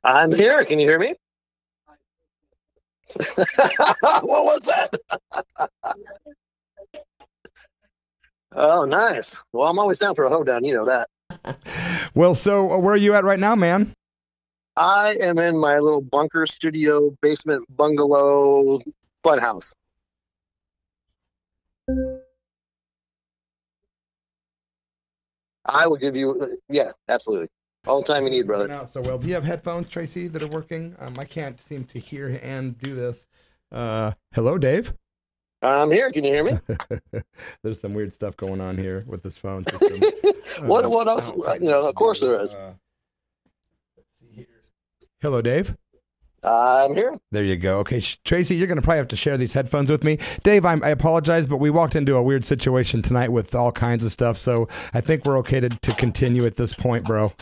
I'm here. Can you hear me? What was that? Oh, nice. Well, I'm always down for a hoedown. You know that. Well, so where are you at right now, man? I am in my little bunker studio basement bungalow fun house. I will give you, yeah, absolutely. All the time you need, brother. Out so well. Do you have headphones, Tracy, that are working? I can't seem to hear and do this. Hello, Dave. I'm here. Can you hear me? There's some weird stuff going on here with this phone system. What else? You know, of course there is. Hello, Dave. I'm here. There you go. Okay, Tracy, you're going to probably have to share these headphones with me. Dave, I apologize, but we walked into a weird situation tonight with all kinds of stuff, so I think we're okay to continue at this point, bro.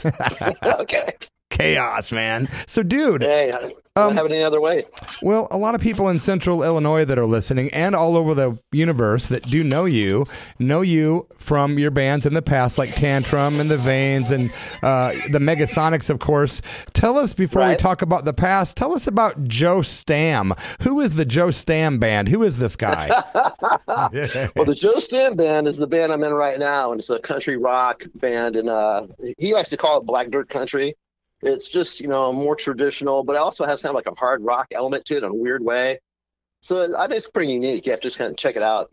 Okay. Chaos, man. So, dude. Hey, I don't have it any other way. Well, a lot of people in central Illinois that are listening and all over the universe that do know you from your bands in the past, like Tantrum and the VAYNES and the Megasonics, of course. Tell us, before we talk about the past, tell us about Joe Stam. Who is the Joe Stam band? Who is this guy? Well, the Joe Stam band is the band I'm in right now, and it's a country rock band, and he likes to call it black dirt country. It's just, you know, more traditional, but it also has kind of like a hard rock element to it in a weird way. So I think it's pretty unique. You have to just kind of check it out.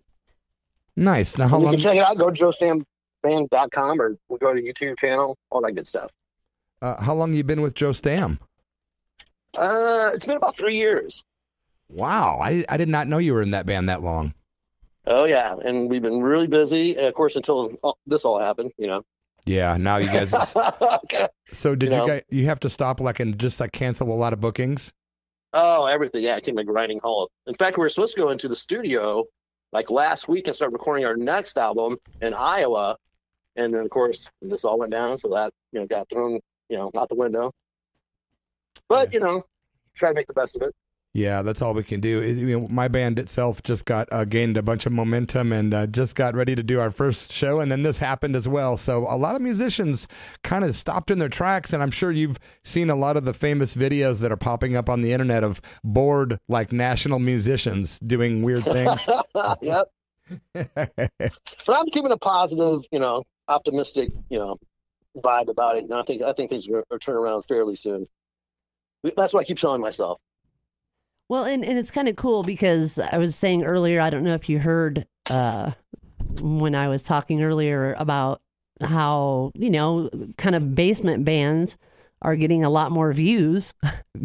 Nice. Now, how long? You can check it out. Go to joestamband.com or we'll go to YouTube channel, all that good stuff. How long have you been with Joe Stam? It's been about 3 years. Wow. I did not know you were in that band that long. Oh, yeah. And we've been really busy, of course, until this all happened, you know. Yeah, now you guys. Okay. So did you guys? You have to stop and just cancel a lot of bookings? Oh, everything. Yeah, it came to a grinding halt. In fact, we were supposed to go into the studio like last week and start recording our next album in Iowa, and then of course this all went down, so that got thrown out the window. But try to make the best of it. Yeah, that's all we can do. My band itself just got gained a bunch of momentum and just got ready to do our first show, and then this happened as well. So a lot of musicians kind of stopped in their tracks, and I'm sure you've seen a lot of the famous videos that are popping up on the internet of bored, national musicians doing weird things. Yep. But I'm keeping a positive, optimistic, vibe about it. And I think things are turning around fairly soon. That's what I keep telling myself. Well, and it's kind of cool because I was saying earlier, I don't know if you heard when I was talking earlier about how, kind of basement bands are getting a lot more views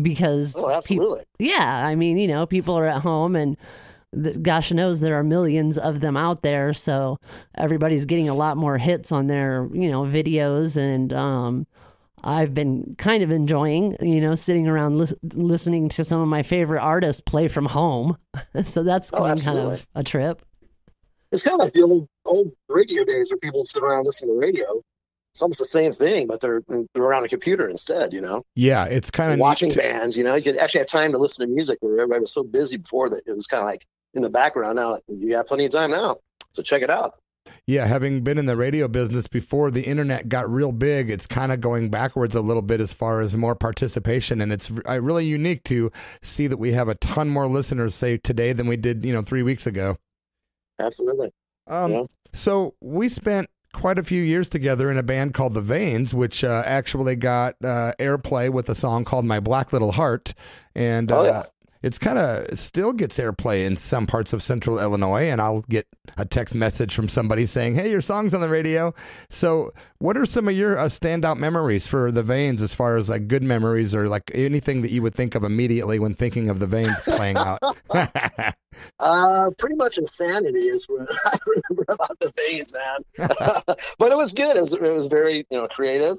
because... Oh, absolutely. I mean, people are at home and gosh knows there are millions of them out there. So everybody's getting a lot more hits on their, videos, and I've been kind of enjoying, sitting around listening to some of my favorite artists play from home. So that's kind of a trip. It's kind of like the old radio days where people sit around listening to the radio. It's almost the same thing, but they're around a computer instead, Yeah, it's kind of watching bands, you could actually have time to listen to music where everybody was so busy before that it was kind of like in the background. Now you got plenty of time now, so check it out. Yeah, having been in the radio business before the internet got real big, it's kind of going backwards a little bit as far as more participation. And it's really unique to see that we have a ton more listeners, say, today than we did, 3 weeks ago. Absolutely. So we spent quite a few years together in a band called the VAYNES, which actually got airplay with a song called My Black Little Heart. And it's kind of still gets airplay in some parts of central Illinois, and I'll get a text message from somebody saying, hey, your song's on the radio. So what are some of your standout memories for the VAYNES as far as good memories or anything that you would think of immediately when thinking of the VAYNES playing out? Pretty much insanity is what I remember about the VAYNES, man. But it was good. It was very, creative.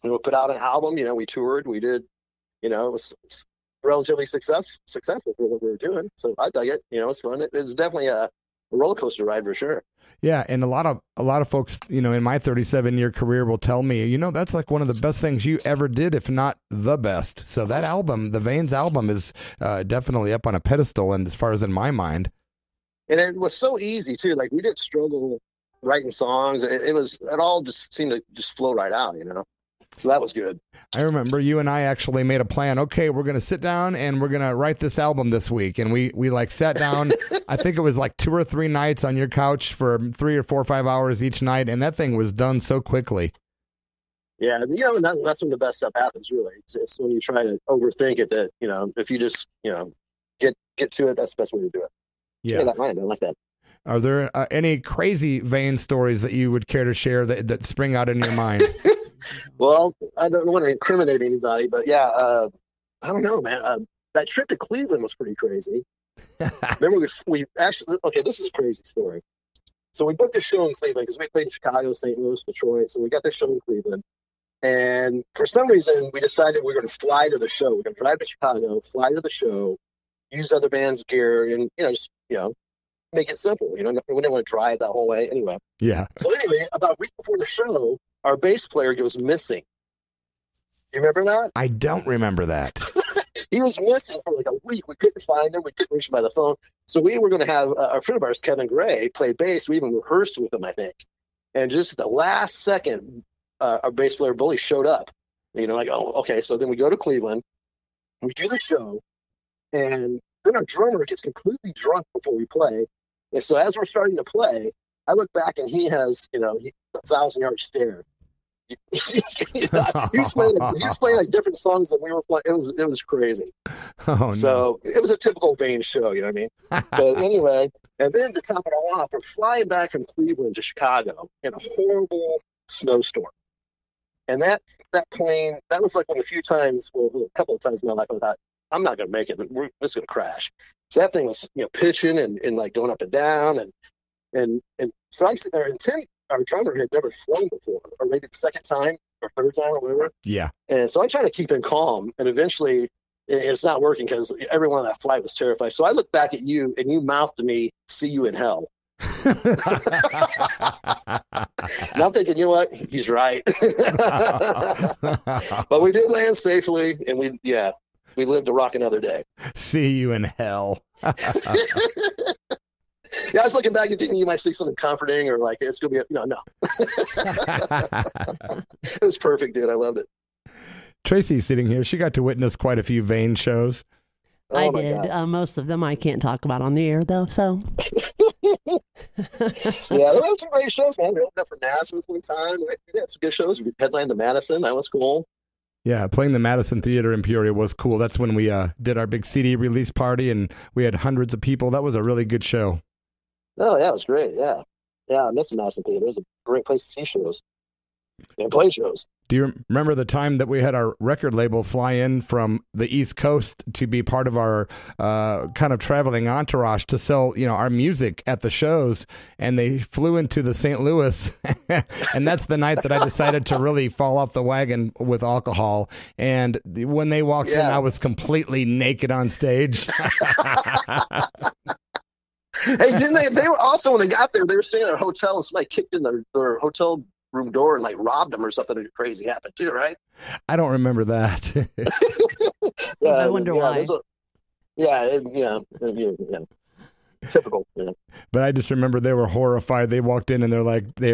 We put out an album, we toured, we did, it was relatively successful for what we were doing. So I dug it. It was fun. It was definitely a roller coaster ride for sure. Yeah, and a lot of folks, in my 37-year career will tell me, that's one of the best things you ever did, if not the best. So that album, the VAYNES album, is definitely up on a pedestal, and as far as in my mind. And it was so easy too. We didn't struggle writing songs. It all just seemed to just flow right out, So that was good. I remember you and I actually made a plan. Okay, we're going to sit down and we're going to write this album this week. And we like sat down, I think it was like 2 or 3 nights on your couch for 3 or 4 or 5 hours each night. And that thing was done so quickly. Yeah. You know, that's when the best stuff happens, really. It's when you try to overthink it that, you know, if you just, you know, get to it, that's the best way to do it. Yeah. That mind. I like that. Are there any crazy Vane stories that you would care to share that spring out in your mind? Well, I don't want to incriminate anybody, but yeah, I don't know, man. That trip to Cleveland was pretty crazy. Remember, we actually, okay, this is a crazy story. So we booked a show in Cleveland because we played in Chicago, St. Louis, Detroit. So we got this show in Cleveland. And for some reason, we decided we were going to fly to the show. We're going to drive to Chicago, fly to the show, use other bands' gear, and, you know, just, you know, make it simple. You know, we didn't want to drive that whole way anyway. Yeah. So anyway, about a week before the show, our bass player goes missing. You remember that? I don't remember that. He was missing for like a week. We couldn't find him. We couldn't reach him by the phone. So we were going to have a friend of ours, Kevin Gray, play bass. We even rehearsed with him, I think. And just at the last second, our bass player, Bully, showed up. You know, like, oh, okay. So then we go to Cleveland. We do the show. And then our drummer gets completely drunk before we play. And so as we're starting to play, I look back and he has, you know, 1,000-yard stare. He was playing like different songs than we were playing. It was crazy. Oh, so it was a typical Vane show, you know what I mean? But anyway, and then to top it all off, we're flying back from Cleveland to Chicago in a horrible snowstorm. And that plane, that was like one of the few times, well, a couple of times in my life I thought, I'm not going to make it. We're just going to crash. So that thing was, you know, pitching and like going up and down. And so I'm sitting there, and Tim, our drummer, had never flown before, or maybe the second time or third time or whatever. Yeah. And so I try to keep him calm, and eventually it's not working because everyone on that flight was terrified. So I look back at you, and you mouthed to me, "See you in hell." And I'm thinking, you know what? He's right. But we did land safely, and we lived to rock another day. See you in hell. Yeah, I was looking back and thinking you might say something comforting or like it's gonna be no. It was perfect, dude. I loved it. Tracy's sitting here. She got to witness quite a few Vane shows. I did. Most of them I can't talk about on the air though. So yeah, there was some great shows, man. We opened up for Nazareth one time. We had some good shows. We headlined the Madison. That was cool. Yeah, playing the Madison Theater in Peoria was cool. That's when we did our big CD release party, and we had hundreds of people. That was a really good show. Oh, yeah, it was great. Yeah. Yeah, I miss the Madison Theater. It was a great place to see shows and play shows. Do you remember the time that we had our record label fly in from the East Coast to be part of our kind of traveling entourage to sell, you know, our music at the shows? And they flew into the St. Louis, and that's the night that I decided to really fall off the wagon with alcohol. And when they walked in, I was completely naked on stage. Hey, didn't they were also, when they got there, they were staying at a hotel, and somebody kicked in their hotel room door and like robbed them or something crazy happened too, right? I don't remember that. I wonder why. Yeah. Typical. Yeah. But I just remember they were horrified. They walked in and they're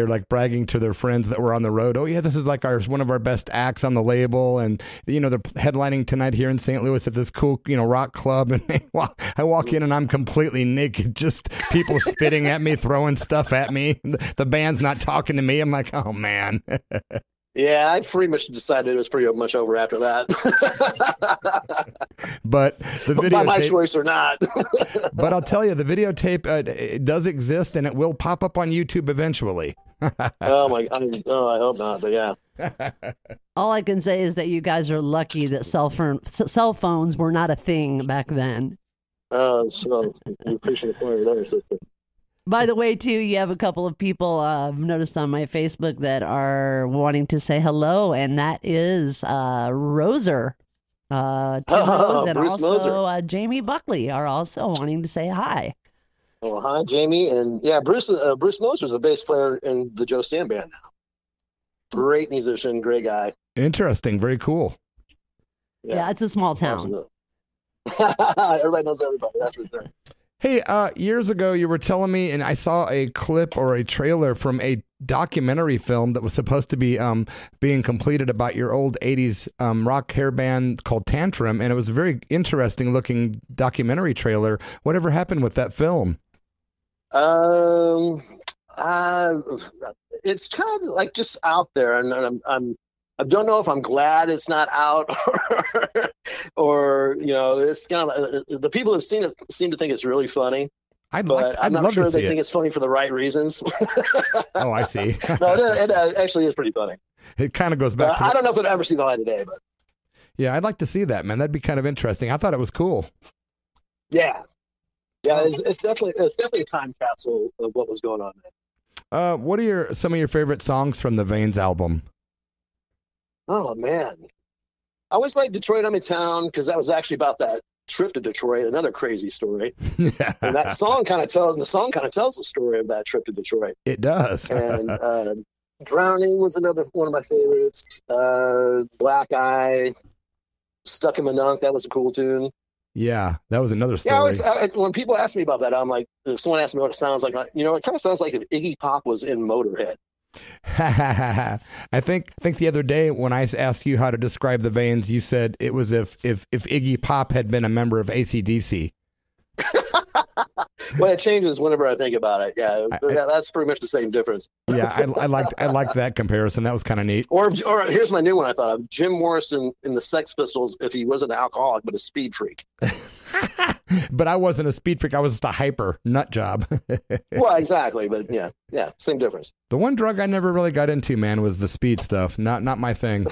like bragging to their friends that were on the road. Oh yeah, this is like one of our best acts on the label, and you know they're headlining tonight here in St. Louis at this cool, you know, rock club. And I walk in and I'm completely naked, just people spitting at me, throwing stuff at me. The band's not talking to me. I'm like, oh man. Yeah, I pretty much decided it was pretty much over after that. But the videotape, by my choice or not. But I'll tell you, the videotape it does exist, and it will pop up on YouTube eventually. Oh my! I hope not. But yeah. All I can say is that you guys are lucky that cell phones were not a thing back then. So we appreciate the point there, sister. By the way, too, you have a couple of people I've noticed on my Facebook that are wanting to say hello, and that is Roser. Tim Rose and Bruce also Jamie Buckley are also wanting to say hi. Well, hi, Jamie. And yeah, Bruce Moser is a bass player in the Joe Stan band now. Great musician, great guy. Interesting. Very cool. Yeah, it's a small town. Everybody knows everybody, that's for sure. Hey, years ago, you were telling me, and I saw a clip or a trailer from a documentary film that was supposed to be being completed about your old 80s rock hair band called Tantrum, and it was a very interesting looking documentary trailer. Whatever happened with that film? It's kind of like just out there, and I don't know if I'm glad it's not out, or it's kind of the people who've seen it seem to think it's really funny. I'm not sure they think it's funny for the right reasons. Oh, I see. No, it actually is pretty funny. It kind of goes back. I don't know if it'll ever see the light of day, but yeah, I'd like to see that, man. That'd be kind of interesting. I thought it was cool. Yeah, it's definitely a time capsule of what was going on there. What are some of your favorite songs from the VAYNES album? Oh man, I always like Detroit I'm in Town, because that was actually about that trip to Detroit, another crazy story. And that song kind of tells the story of that trip to Detroit. It does. And Drowning was another one of my favorites. Black Eye, Stuck in Monunk, that was a cool tune. Yeah, that was another story. Yeah, when people ask me about that, I'm like, if someone asks me what it sounds like, it kind of sounds like if Iggy Pop was in Motorhead. I think the other day when I asked you how to describe the VAYNES, you said it was if Iggy Pop had been a member of AC/DC. Well, it changes whenever I think about it. Yeah, that's pretty much the same difference. Yeah, I liked that comparison. That was kind of neat. Or here's my new one I thought of: Jim Morrison in the Sex Pistols if he wasn't an alcoholic but a speed freak. But I wasn't a speed freak. I was just a hyper nut job. Well, exactly. But yeah, same difference. The one drug I never really got into, man, was the speed stuff. Not my thing.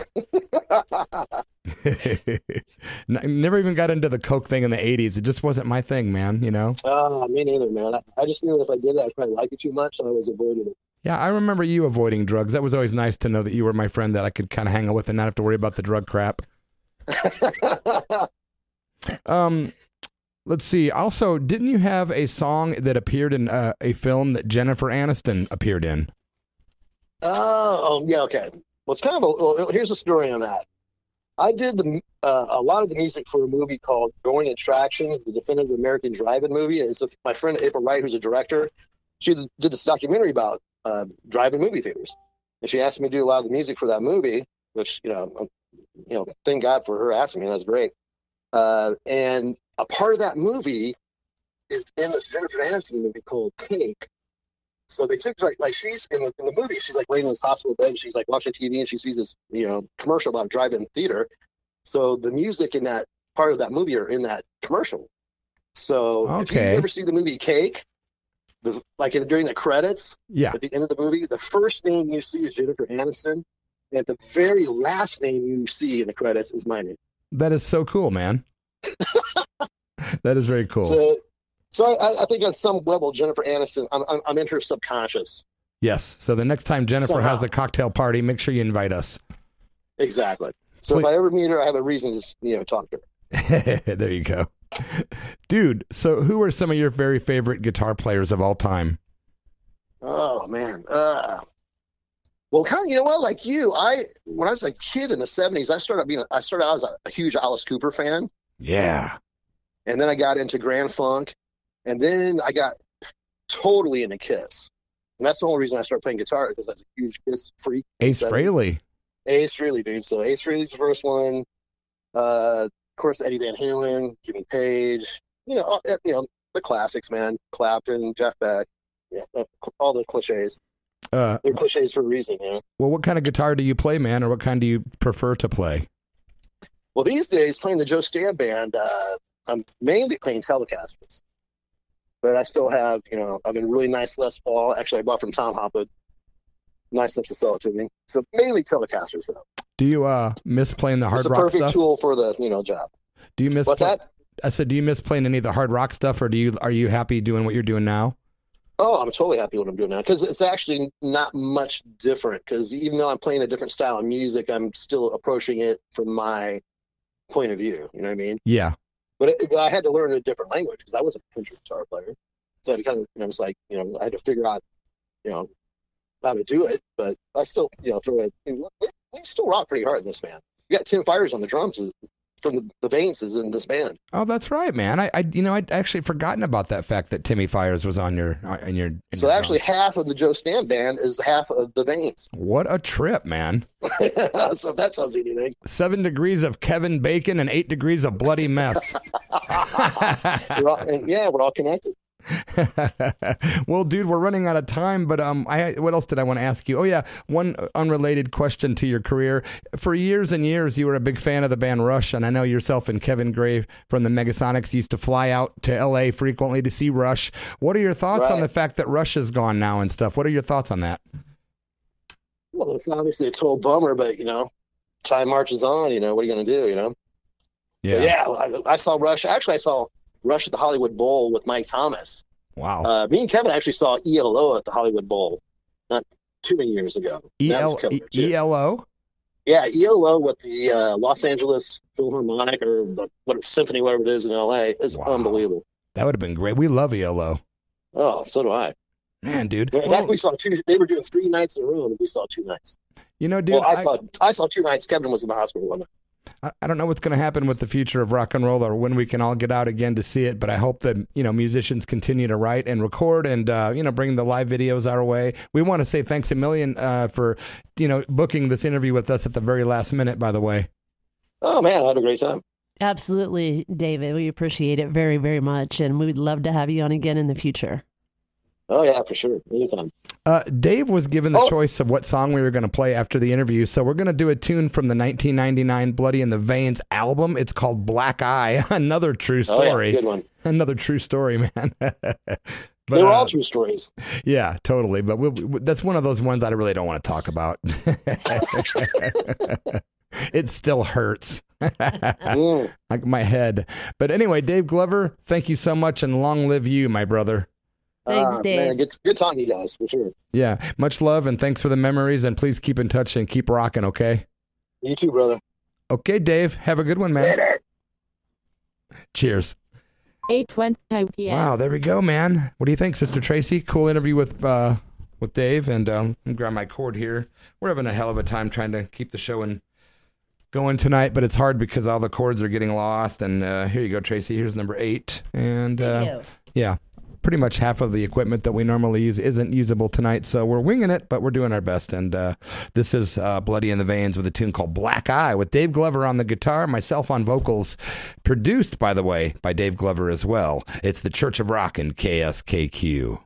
Never even got into the coke thing in the 80s. It just wasn't my thing, man. Me neither, man. I just knew if I did it, I'd probably like it too much, so I was avoiding it. Yeah, I remember you avoiding drugs. That was always nice to know that you were my friend that I could kind of hang out with and not have to worry about the drug crap. Let's see. Also, didn't you have a song that appeared in a film that Jennifer Aniston appeared in? Oh, yeah, okay. Well, it's kind of here's the story on that. I did a lot of the music for a movie called Going Attractions, the definitive American drive-in movie. And so my friend April Wright, who's a director, she did this documentary about drive-in movie theaters. And she asked me to do a lot of the music for that movie, which, thank God for her asking me. That's great. And a part of that movie is in this Jennifer Aniston movie called Cake. So they took like she's in the movie, she's like laying in this hospital bed, and she's like watching TV, and she sees this commercial about a drive-in theater. So the music in that part of that movie are in that commercial. So if you ever see the movie Cake, during the credits, at the end of the movie, the first name you see is Jennifer Aniston, and the very last name you see in the credits is my name. That is so cool, man. That is very cool. So I think on some level, Jennifer Aniston, I'm in her subconscious. Yes. So the next time Jennifer has a cocktail party, make sure you invite us. Exactly. So if I ever meet her, I have a reason to talk to her. There you go. Dude, so who are some of your very favorite guitar players of all time? Oh, man. Well, kind of, like you, when I was a kid in the 70s, I started out as a huge Alice Cooper fan. Yeah. And then I got into Grand Funk, and then I got totally into Kiss. And that's the only reason I started playing guitar, because I was a huge Kiss freak. Ace Frehley. Ace Frehley, dude. So Ace Frehley's the first one. Of course, Eddie Van Halen, Jimmy Page. The classics, man. Clapton, Jeff Beck. Yeah, all the cliches. They're cliches for a reason, man. Well, what kind of guitar do you play, man, or what kind do you prefer to play? Well, these days, playing the Joe Stan band, I'm mainly playing Telecasters. But I still have, I've been really nice Les Paul. Actually, I bought from Tom Hopwood. Nice enough to sell it to me. So mainly Telecasters, though. Do you miss playing the hard rock stuff? It's a perfect tool for the, job. Do you miss What's that? I said, do you miss playing any of the hard rock stuff, or are you happy doing what you're doing now? Oh, I'm totally happy with what I'm doing now, because it's actually not much different. Because even though I'm playing a different style of music, I'm still approaching it from my point of view. You know what I mean? Yeah. But I had to learn a different language, because I wasn't a country guitar player. So I kind of, it's like, I had to figure out, how to do it. But I still, throw it. We still rock pretty hard in this, man. We got Tim Fires on the drums. from the Vanes is in this band. Oh, that's right, man. I'd actually forgotten about that fact that Timmy Fires was on your So actually, half of the Joe Stan band is half of the Vanes. What a trip, man! So if that tells you anything. 7 degrees of Kevin Bacon and 8 degrees of bloody mess. We're all connected. Well, dude, we're running out of time, but what else did I want to ask you? Oh yeah, one unrelated question to your career. For years and years, you were a big fan of the band Rush, and I know yourself and Kevin Gray from the Megasonics used to fly out to LA frequently to see Rush. What are your thoughts on the fact that Rush is gone now and stuff? What are your thoughts on that? Well, it's obviously a total bummer, but time marches on. What are you going to do? Yeah, I saw Rush. Actually, I saw Rush at the Hollywood Bowl with Mike Thomas. Wow. Me and Kevin actually saw ELO at the Hollywood Bowl not too many years ago. ELO? Yeah, ELO with the Los Angeles Philharmonic or the symphony, whatever it is in LA, is unbelievable. That would have been great. We love ELO. Oh, so do I. Man, dude. In fact, we saw two. They were doing 3 nights in a row, and we saw 2 nights. Dude. Well, I saw 2 nights. Kevin was in the hospital one night. I don't know what's going to happen with the future of rock and roll or when we can all get out again to see it, but I hope that, musicians continue to write and record and, bring the live videos our way. We want to say thanks a million for, booking this interview with us at the very last minute, by the way. Oh, man, I had a great time. Absolutely, David. We appreciate it very, very much, and we would love to have you on again in the future. Oh, yeah, for sure. Anytime. Dave was given the choice of what song we were going to play after the interview, so we're going to do a tune from the 1999 Bloody and the Vanes album. It's called Black Eye. Another true story. Oh, yeah, good one. Another true story, man. But, they were all true stories. Yeah, totally. But that's one of those ones I really don't want to talk about. It still hurts. Like my head. But anyway, Dave Glover, thank you so much, and long live you, my brother. Thanks, Dave. Man, good talking to you guys, for sure. Yeah, much love, and thanks for the memories, and please keep in touch and keep rocking, okay? You too, brother. Okay, Dave, have a good one, man. Later. Cheers. 8:20 p.m. Wow, there we go, man. What do you think, Sister Tracy? Cool interview with Dave, and let me grab my cord here. We're having a hell of a time trying to keep the show going tonight, but it's hard because all the cords are getting lost, and here you go, Tracy. Here's number 8, and yeah. Pretty much half of the equipment that we normally use isn't usable tonight, so we're winging it, but we're doing our best. And this is Bloody in the Vanes with a tune called Black Eye with Dave Glover on the guitar, myself on vocals, produced, by the way, by Dave Glover as well. It's the Church of Rock and KSKQ.